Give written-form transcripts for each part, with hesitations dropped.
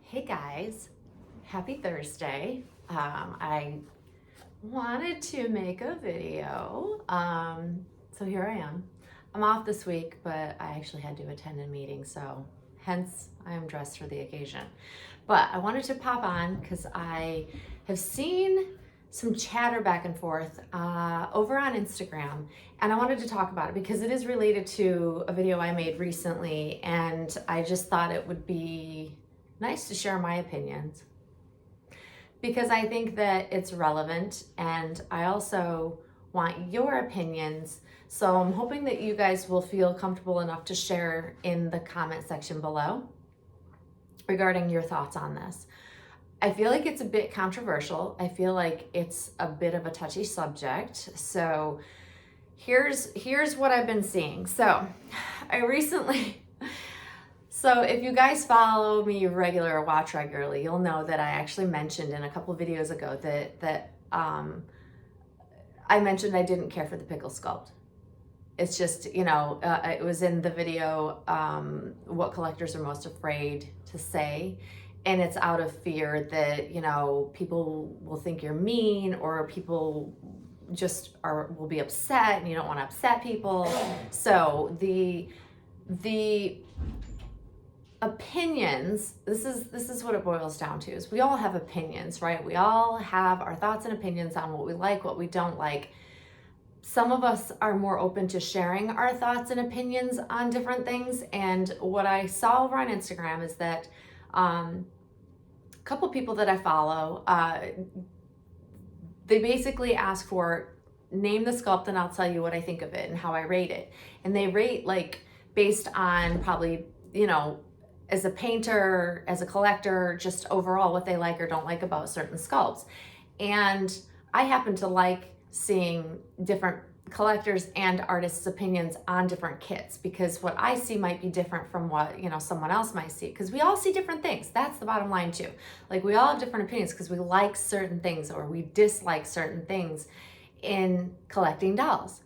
Hey guys, happy Thursday. I wanted to make a video. So here I am. I'm off this week, but I actually had to attend a meeting, so hence I am dressed for the occasion. But I wanted to pop on because I have seen some chatter back and forth over on Instagram, and I wanted to talk about it because it is related to a video I made recently, and I just thought it would be nice to share my opinions because I think that it's relevant, and I also want your opinions. So I'm hoping that you guys will feel comfortable enough to share in the comment section below regarding your thoughts on this. I feel like it's a bit controversial. I feel like it's a bit of a touchy subject. So here's what I've been seeing. So if you guys follow me regular or watch regularly, you'll know that I actually mentioned in a couple of videos ago that I mentioned I didn't care for the pickle sculpt. It's just, it was in the video, what collectors are most afraid to say. And it's out of fear that, people will think you're mean, or people just will be upset, and you don't want to upset people. So the opinions, this is what it boils down to, is we all have opinions, right? We all have our thoughts and opinions on what we like, what we don't like. Some of us are more open to sharing our thoughts and opinions on different things. And what I saw over on Instagram is that a couple people that I follow, they basically ask for, name the sculpt and I'll tell you what I think of it and how I rate it. And they rate like based on probably, as a painter, as a collector, just overall what they like or don't like about certain sculpts. And I happen to like seeing different collectors and artists' opinions on different kits, because what I see might be different from what someone else might see, because we all see different things. That's the bottom line too. Like, we all have different opinions because we like certain things or we dislike certain things in collecting dolls.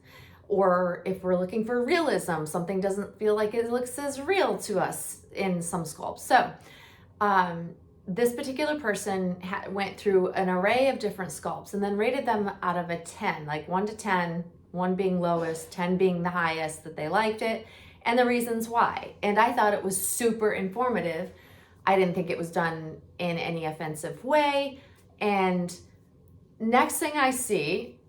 Or if we're looking for realism, something doesn't feel like it looks as real to us in some sculpts. So this particular person went through an array of different sculpts and then rated them out of a 10, like 1 to 10, 1 being lowest, 10 being the highest, that they liked it, and the reasons why. And I thought it was super informative. I didn't think it was done in any offensive way. And next thing I see,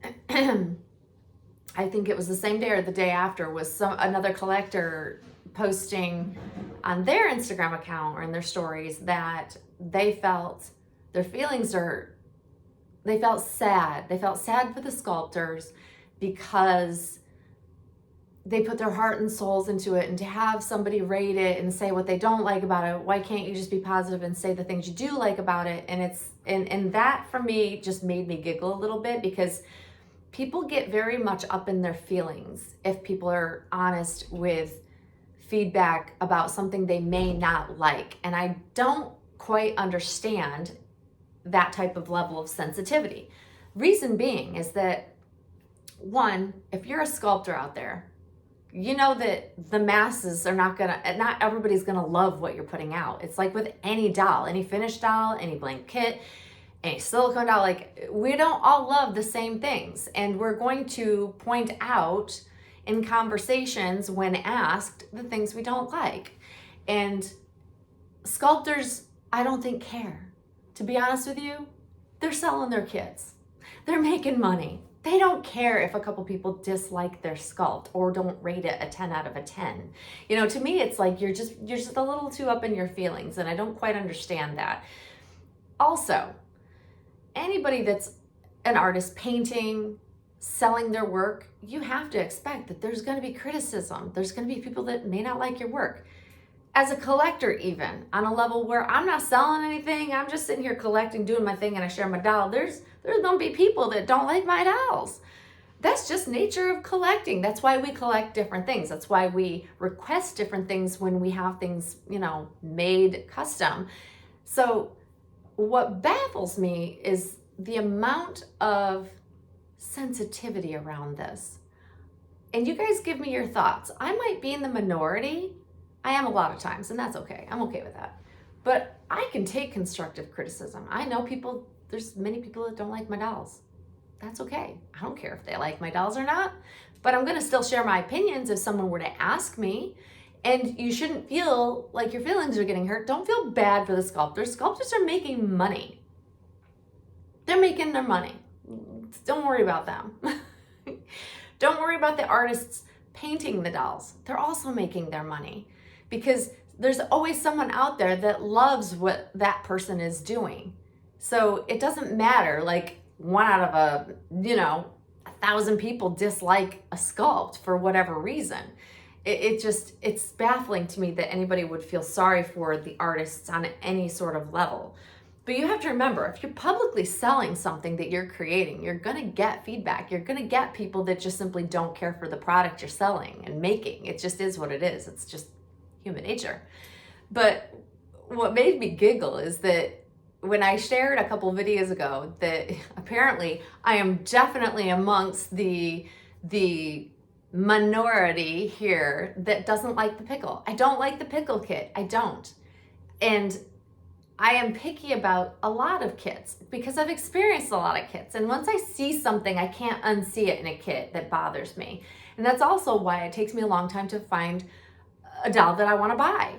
I think it was the same day or the day after, was another collector posting on their Instagram account or in their stories that they felt sad. They felt sad for the sculptors because they put their heart and souls into it, and to have somebody rate it and say what they don't like about it, why can't you just be positive and say the things you do like about it? And that for me just made me giggle a little bit, because people get very much up in their feelings if people are honest with feedback about something they may not like. And I don't quite understand that type of level of sensitivity. Reason being is that, one, if you're a sculptor out there, you know that the masses are not everybody's gonna love what you're putting out. It's like with any doll, any finished doll, any blank kit, any silicone doll, like, we don't all love the same things. And we're going to point out in conversations, when asked, the things we don't like. And sculptors, I don't think, care. To be honest with you, they're selling their kits. They're making money. They don't care if a couple people dislike their sculpt or don't rate it a 10 out of a 10. To me, it's like you're just a little too up in your feelings, and I don't quite understand that. Also, anybody that's an artist painting, selling their work, you have to expect that there's going to be criticism. There's going to be people that may not like your work. As a collector, even on a level where I'm not selling anything, I'm just sitting here collecting, doing my thing, and I share my doll, there's going to be people that don't like my dolls. That's just nature of collecting. That's why we collect different things. That's why we request different things when we have things, made custom. So what baffles me is the amount of sensitivity around this. And you guys give me your thoughts. I might be in the minority. I am a lot of times, and that's okay. I'm okay with that. But I can take constructive criticism. I know there's many people that don't like my dolls. That's okay. I don't care if they like my dolls or not, but I'm going to still share my opinions if someone were to ask me. And you shouldn't feel like your feelings are getting hurt. Don't feel bad for the sculptors. Sculptors are making money. They're making their money. Don't worry about them. Don't worry about the artists painting the dolls. They're also making their money, because there's always someone out there that loves what that person is doing. So it doesn't matter, like 1 out of 1,000 people dislike a sculpt for whatever reason. It's baffling to me that anybody would feel sorry for the artists on any sort of level. But you have to remember, if you're publicly selling something that you're creating, you're going to get feedback. You're going to get people that just simply don't care for the product you're selling and making. It just is what it is. It's just human nature. But what made me giggle is that when I shared a couple videos ago that apparently I am definitely amongst the minority here that doesn't like the pickle. I don't like the pickle kit. I don't. And I am picky about a lot of kits because I've experienced a lot of kits. And once I see something, I can't unsee it in a kit that bothers me. And that's also why it takes me a long time to find a doll that I want to buy.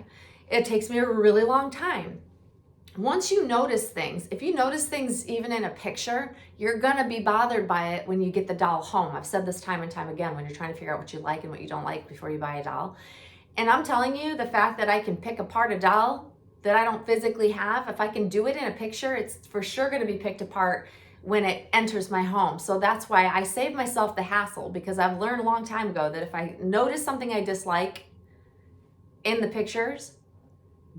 It takes me a really long time. Once you notice things, if you notice things even in a picture, you're going to be bothered by it when you get the doll home. I've said this time and time again when you're trying to figure out what you like and what you don't like before you buy a doll. And I'm telling you, the fact that I can pick apart a doll that I don't physically have, if I can do it in a picture, it's for sure going to be picked apart when it enters my home. So that's why I save myself the hassle, because I've learned a long time ago that if I notice something I dislike in the pictures,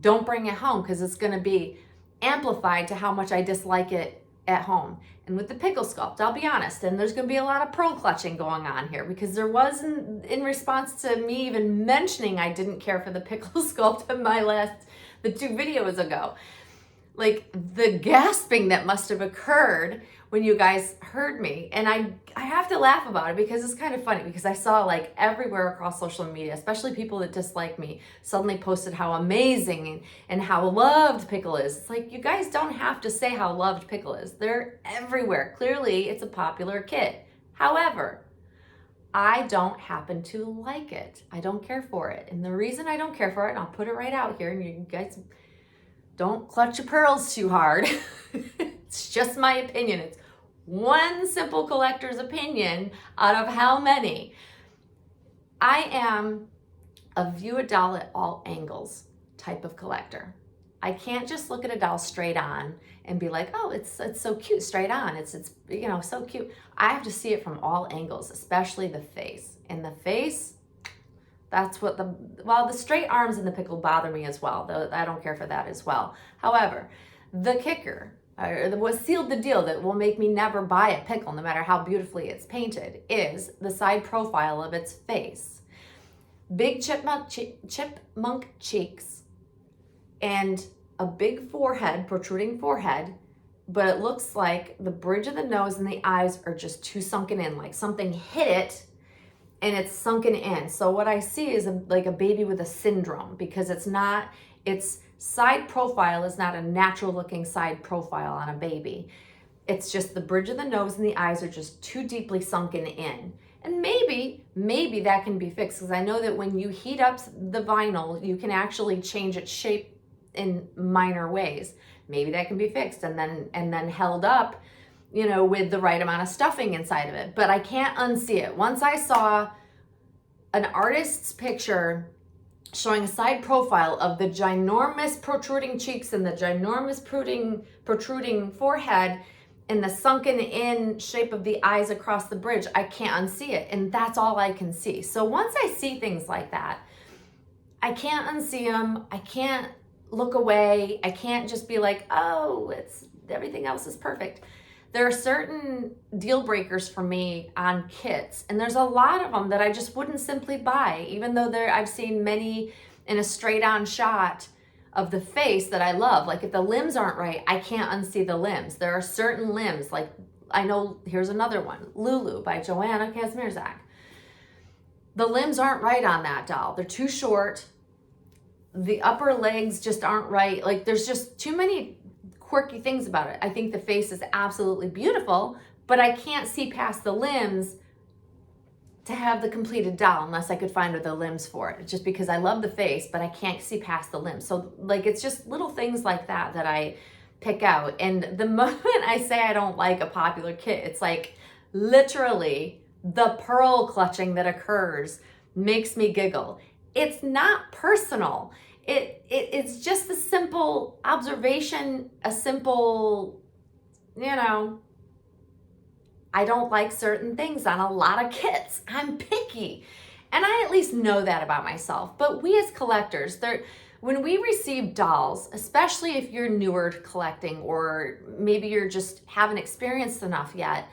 don't bring it home, because it's going to be amplified to how much I dislike it at home. And with the pickle sculpt, I'll be honest, and there's going to be a lot of pearl clutching going on here, because there was in response to me even mentioning I didn't care for the pickle sculpt in the 2 videos ago. Like the gasping that must have occurred when you guys heard me. And I have to laugh about it because it's kind of funny, because I saw like everywhere across social media, especially people that dislike me, suddenly posted how amazing and how loved Pickle is. It's like, you guys don't have to say how loved Pickle is. They're everywhere. Clearly it's a popular kit. However, I don't happen to like it. I don't care for it. And the reason I don't care for it, and I'll put it right out here, and you guys don't clutch your pearls too hard. It's just my opinion. It's one simple collector's opinion out of how many. I am a view a doll at all angles type of collector. I can't just look at a doll straight on and be like, oh, it's so cute straight on. It's so cute. I have to see it from all angles, especially the face. And the face, that's what the straight arms in the pickle bother me as well, though I don't care for that as well. However, the kicker, or what sealed the deal that will make me never buy a pickle no matter how beautifully it's painted, is the side profile of its face. Big chipmunk cheeks and a big forehead, protruding forehead, but it looks like the bridge of the nose and the eyes are just too sunken in, like something hit it and it's sunken in. So what I see is like a baby with a syndrome, because its side profile is not a natural looking side profile on a baby. It's just the bridge of the nose and the eyes are just too deeply sunken in. And maybe that can be fixed, because I know that when you heat up the vinyl, you can actually change its shape in minor ways. Maybe that can be fixed and then held up, with the right amount of stuffing inside of it. But I can't unsee it. Once I saw an artist's picture showing a side profile of the ginormous protruding cheeks and the ginormous protruding forehead and the sunken in shape of the eyes across the bridge, I can't unsee it. And that's all I can see. So once I see things like that, I can't unsee them. I can't look away. I can't just be like, oh, everything else is perfect. There are certain deal breakers for me on kits, and there's a lot of them that I just wouldn't simply buy, even though I've seen many in a straight on shot of the face that I love. Like if the limbs aren't right, I can't unsee the limbs. There are certain limbs, like I know, here's another one, Lulu by Joanna Kazmierzak. The limbs aren't right on that doll. They're too short. the upper legs just aren't right. Like there's just too many quirky things about it. I think the face is absolutely beautiful, but I can't see past the limbs to have the completed doll unless I could find the limbs for it. Just because I love the face, but I can't see past the limbs. So like, it's just little things like that that I pick out. And the moment I say I don't like a popular kit, it's like literally the pearl clutching that occurs makes me giggle. It's not personal. It's just a simple observation, a simple, you know, I don't like certain things on a lot of kits. I'm picky. And I at least know that about myself. But we as collectors, when we receive dolls, especially if you're newer to collecting or maybe you're just haven't experienced enough yet,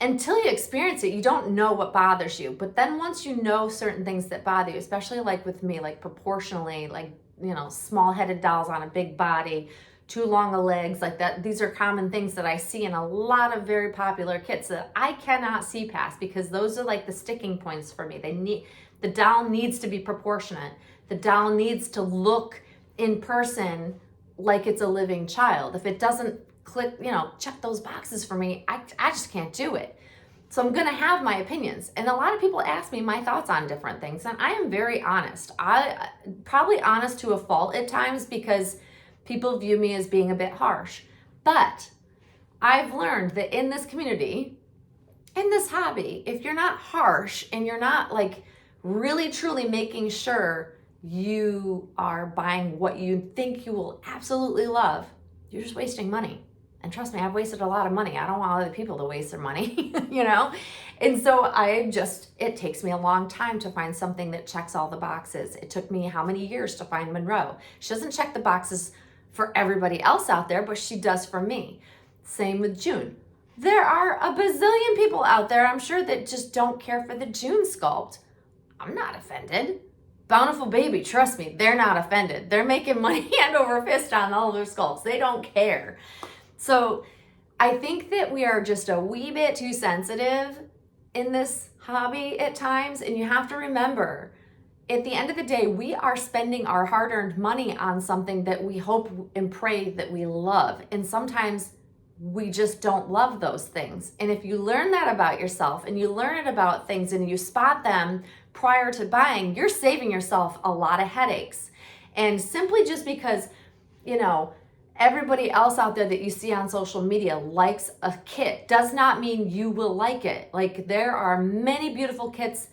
until you experience it, you don't know what bothers you. But then once you know certain things that bother you, especially like with me, like proportionally, like, you know, small-headed dolls on a big body, too long of legs, like that. These are common things that I see in a lot of very popular kits that I cannot see past, because those are like the sticking points for me. The doll needs to be proportionate. The doll needs to look in person like it's a living child. If it doesn't click, you know, check those boxes for me, I just can't do it. So I'm gonna have my opinions. And a lot of people ask me my thoughts on different things, and I am very honest. I probably honest to a fault at times because people view me as being a bit harsh. But I've learned that in this community, in this hobby, if you're not harsh and you're not like really truly making sure you are buying what you think you will absolutely love, you're just wasting money. And trust me, I've wasted a lot of money. I don't want other people to waste their money, you know? And so it takes me a long time to find something that checks all the boxes. It took me how many years to find Monroe? She doesn't check the boxes for everybody else out there, but she does for me. Same with June. There are a bazillion people out there, I'm sure, that just don't care for the June sculpt. I'm not offended. Bountiful Baby, trust me, they're not offended. They're making money hand over fist on all their sculpts. They don't care. So I think that we are just a wee bit too sensitive in this hobby at times, and you have to remember, at the end of the day, we are spending our hard-earned money on something that we hope and pray that we love. And sometimes we just don't love those things. And if you learn that about yourself and you learn it about things and you spot them prior to buying, you're saving yourself a lot of headaches. And simply just because, you know, everybody else out there that you see on social media likes a kit does not mean you will like it. Like, there are many beautiful kits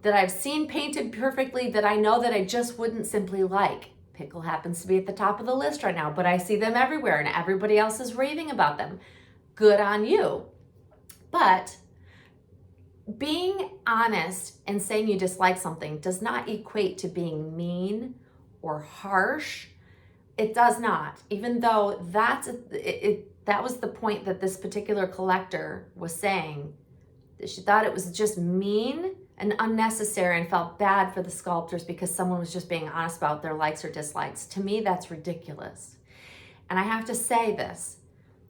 that I've seen painted perfectly that I know that I just wouldn't simply like. Pickle happens to be at the top of the list right now, but I see them everywhere and everybody else is raving about them. Good on you. But being honest and saying you dislike something does not equate to being mean or harsh. It does not, even though that was the point that this particular collector was saying, that she thought it was just mean and unnecessary and felt bad for the sculptors because someone was just being honest about their likes or dislikes. To me, that's ridiculous. And I have to say this,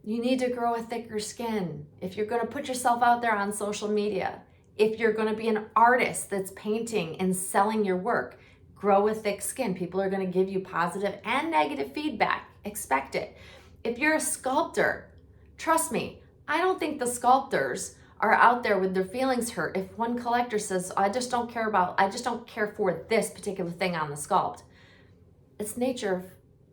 you need to grow a thicker skin. If you're gonna put yourself out there on social media, if you're gonna be an artist that's painting and selling your work, grow a thick skin. People are gonna give you positive and negative feedback. Expect it. If you're a sculptor, trust me, I don't think the sculptors are out there with their feelings hurt if one collector says, I just don't care for this particular thing on the sculpt. It's nature of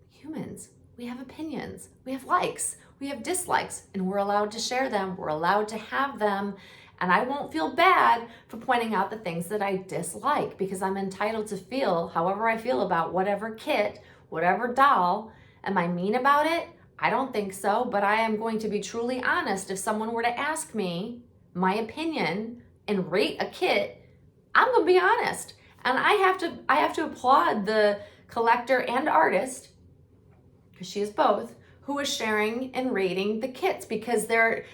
humans. We have opinions, we have likes, we have dislikes, and we're allowed to share them, we're allowed to have them, and I won't feel bad for pointing out the things that I dislike, because I'm entitled to feel however I feel about whatever kit, whatever doll. Am I mean about it? I don't think so, but I am going to be truly honest. If someone were to ask me my opinion and rate a kit, I'm gonna be honest. And I have to applaud the collector and artist, because she is both, who is sharing and rating the kits, because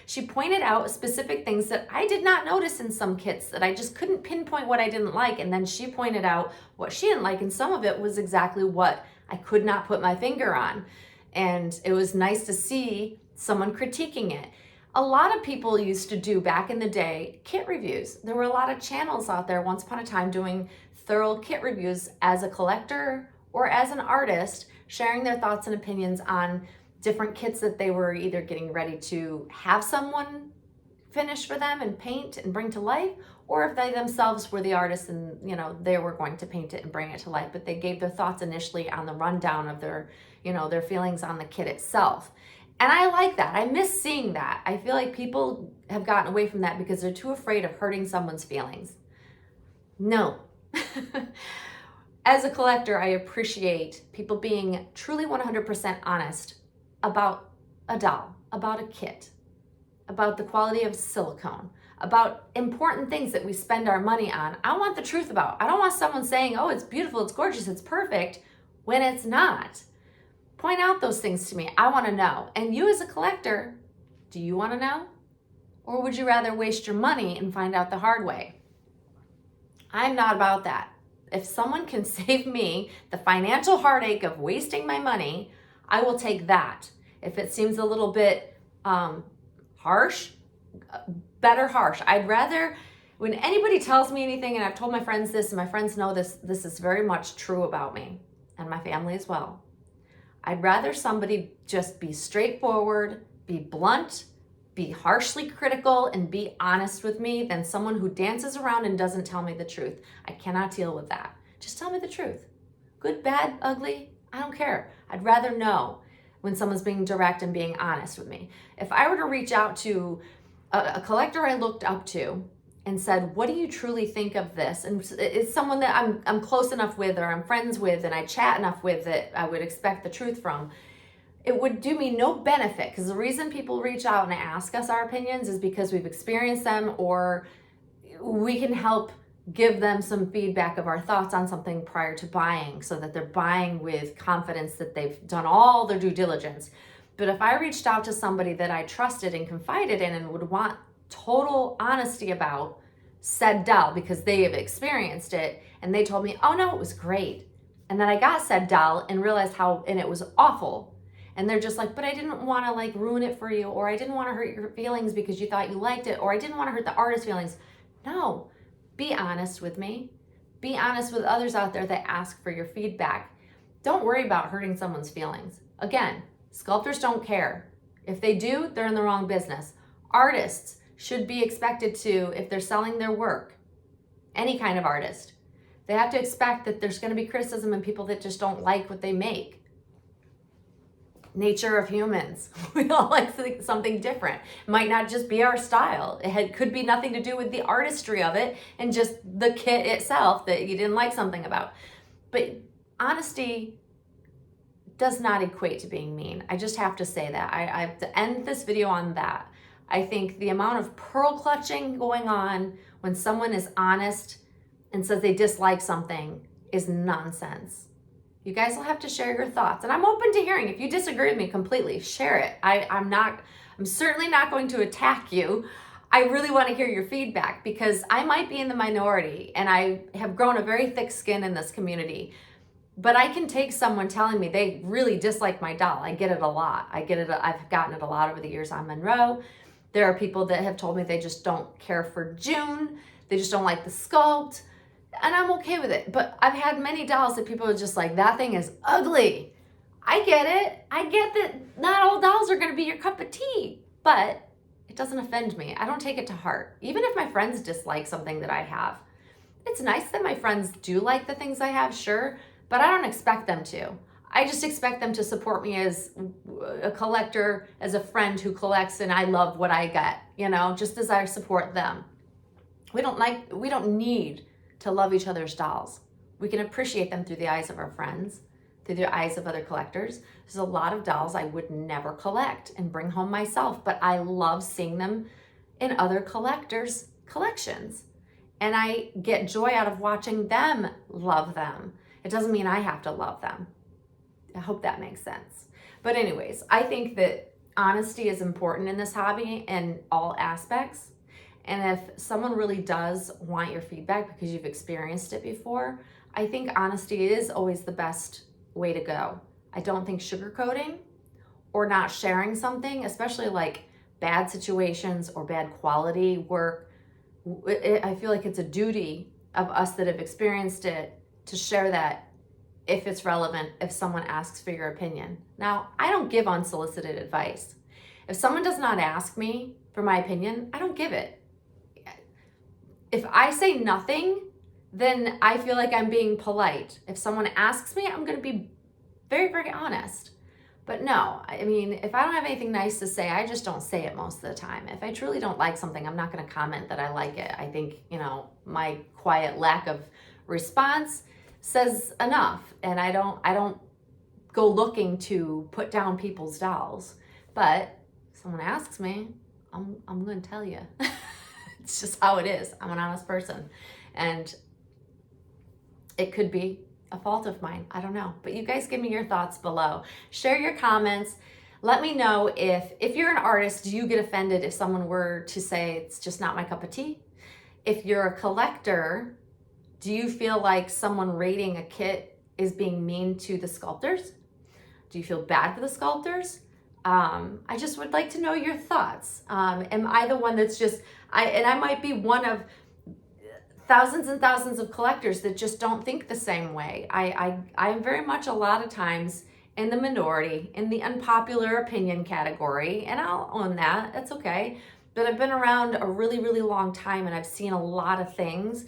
she pointed out specific things that I did not notice in some kits, that I just couldn't pinpoint what I didn't like, and then she pointed out what she didn't like, and some of it was exactly what I could not put my finger on. And it was nice to see someone critiquing it. A lot of people used to do, back in the day, kit reviews. There were a lot of channels out there once upon a time doing thorough kit reviews as a collector or as an artist, sharing their thoughts and opinions on different kits that they were either getting ready to have someone finish for them and paint and bring to life, or if they themselves were the artists and they were going to paint it and bring it to life, but they gave their thoughts initially on the rundown of their their feelings on the kit itself. And I like that. I miss seeing that. I feel like people have gotten away from that because they're too afraid of hurting someone's feelings. No. As a collector, I appreciate people being truly 100% honest about a doll, about a kit, about the quality of silicone, about important things that we spend our money on. I want the truth about. I don't want someone saying, oh, it's beautiful, it's gorgeous, it's perfect, when it's not. Point out those things to me. I want to know. And you as a collector, do you want to know? Or would you rather waste your money and find out the hard way? I'm not about that. If someone can save me the financial heartache of wasting my money, I will take that. If it seems a little bit harsh, better harsh. I'd rather, when anybody tells me anything, and I've told my friends this, and my friends know this is very much true about me and my family as well. I'd rather somebody just be straightforward, be blunt, be harshly critical, and be honest with me than someone who dances around and doesn't tell me the truth. I cannot deal with that. Just tell me the truth. Good, bad, ugly, I don't care. I'd rather know when someone's being direct and being honest with me. If I were to reach out to a collector I looked up to and said, what do you truly think of this? And it's someone that I'm close enough with, or I'm friends with, and I chat enough with, that I would expect the truth from, it would do me no benefit, because the reason people reach out and ask us our opinions is because we've experienced them, or we can help give them some feedback of our thoughts on something prior to buying, so that they're buying with confidence that they've done all their due diligence. But if I reached out to somebody that I trusted and confided in and would want total honesty about said doll because they have experienced it, and they told me, oh no, it was great, and then I got said doll and realized and it was awful, and they're just like, but I didn't want to ruin it for you, or I didn't want to hurt your feelings because you thought you liked it, or I didn't want to hurt the artist's feelings. No, be honest with me. Be honest with others out there that ask for your feedback. Don't worry about hurting someone's feelings. Again, sculptors don't care. If they do, they're in the wrong business. Artists should be expected to, if they're selling their work, any kind of artist, they have to expect that there's going to be criticism and people that just don't like what they make. Nature of humans. We all like something different. It might not just be our style. Could be nothing to do with the artistry of it and just the kit itself that you didn't like something about. But honesty does not equate to being mean. I just have to say that. I have to end this video on that. I think the amount of pearl clutching going on when someone is honest and says they dislike something is nonsense. You guys will have to share your thoughts, and I'm open to hearing. If you disagree with me completely, share it. I'm certainly not going to attack you. I really want to hear your feedback, because I might be in the minority and I have grown a very thick skin in this community. But I can take someone telling me they really dislike my doll. I get it a lot. I've gotten it a lot over the years on Monroe. There are people that have told me they just don't care for June. They just don't like the sculpt. And I'm okay with it. But I've had many dolls that people are just like, that thing is ugly. I get it. I get that not all dolls are going to be your cup of tea. But it doesn't offend me. I don't take it to heart. Even if my friends dislike something that I have. It's nice that my friends do like the things I have, sure. But I don't expect them to. I just expect them to support me as a collector, as a friend who collects, and I love what I get, just as I support them. We don't need to love each other's dolls. We can appreciate them through the eyes of our friends, through the eyes of other collectors. There's a lot of dolls I would never collect and bring home myself, but I love seeing them in other collectors' collections. And I get joy out of watching them love them. It doesn't mean I have to love them. I hope that makes sense. But anyways, I think that honesty is important in this hobby in all aspects. And if someone really does want your feedback because you've experienced it before, I think honesty is always the best way to go. I don't think sugarcoating or not sharing something, especially like bad situations or bad quality work, I feel like it's a duty of us that have experienced it to share that if it's relevant, if someone asks for your opinion. Now, I don't give unsolicited advice. If someone does not ask me for my opinion, I don't give it. If I say nothing, then I feel like I'm being polite. If someone asks me, I'm going to be very, very honest. But no, I mean, if I don't have anything nice to say, I just don't say it most of the time. If I truly don't like something, I'm not going to comment that I like it. I think, my quiet lack of response says enough. And I don't go looking to put down people's dolls. But if someone asks me, I'm going to tell you. It's just how it is. I'm an honest person. And it could be a fault of mine. I don't know. But you guys give me your thoughts below. Share your comments. Let me know if you're an artist, do you get offended if someone were to say it's just not my cup of tea? If you're a collector, do you feel like someone rating a kit is being mean to the sculptors? Do you feel bad for the sculptors? I just would like to know your thoughts. Am I the one that's just, I might be one of thousands and thousands of collectors that just don't think the same way. I'm very much a lot of times in the minority, in the unpopular opinion category, and I'll own that. That's okay. But I've been around a really, really long time, and I've seen a lot of things.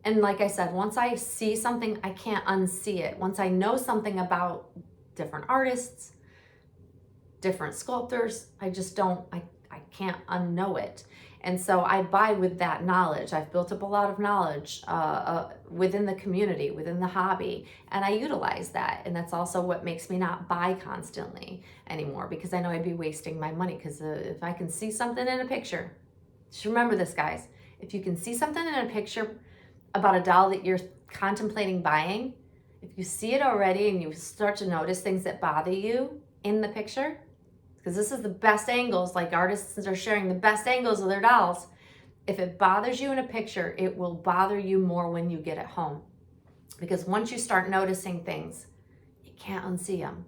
And like I said, once I see something, I can't unsee it. Once I know something about different artists, different sculptors, I can't unknow it. And so I buy with that knowledge. I've built up a lot of knowledge within the community, within the hobby, and I utilize that. And that's also what makes me not buy constantly anymore, because I know I'd be wasting my money. Because if I can see something in a picture, just remember this, guys, if you can see something in a picture about a doll that you're contemplating buying, if you see it already and you start to notice things that bother you in the picture, because this is the best angles, like artists are sharing the best angles of their dolls. If it bothers you in a picture, it will bother you more when you get it home. Because once you start noticing things, you can't unsee them.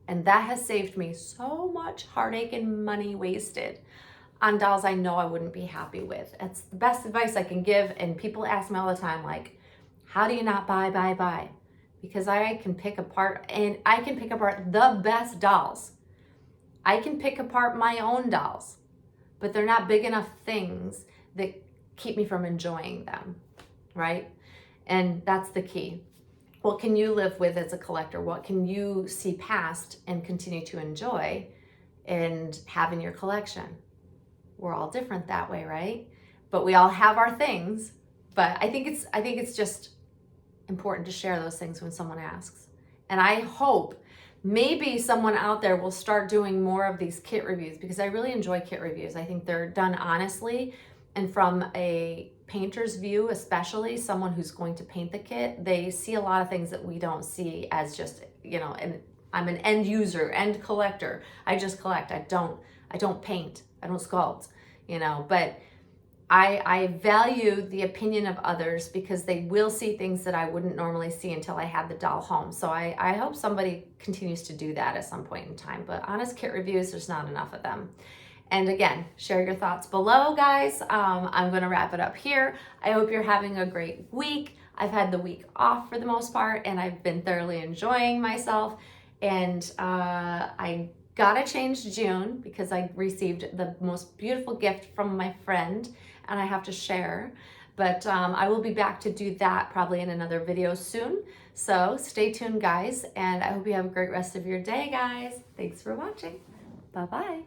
And that has saved me so much heartache and money wasted on dolls I know I wouldn't be happy with. It's the best advice I can give. And people ask me all the time, like, how do you not buy? Because I can pick apart, and I can pick apart the best dolls. I can pick apart my own dolls, but they're not big enough things that keep me from enjoying them, right? And that's the key. What can you live with as a collector? What can you see past and continue to enjoy and have in your collection? We're all different that way, right? But we all have our things. But I think it's just important to share those things when someone asks. And I hope maybe someone out there will start doing more of these kit reviews, because I really enjoy kit reviews. I think they're done honestly, and from a painter's view, especially someone who's going to paint the kit, they see a lot of things that we don't see as just, and I'm an end user, end collector. I just collect. I don't paint. I don't sculpt, but I value the opinion of others, because they will see things that I wouldn't normally see until I had the doll home. So I hope somebody continues to do that at some point in time. But honest kit reviews, there's not enough of them. And again, share your thoughts below, guys. I'm going to wrap it up here. I hope you're having a great week. I've had the week off for the most part, and I've been thoroughly enjoying myself. And I got to change June, because I received the most beautiful gift from my friend, and I have to share. But I will be back to do that probably in another video soon. So stay tuned, guys, and I hope you have a great rest of your day, guys. Thanks for watching. Bye-bye.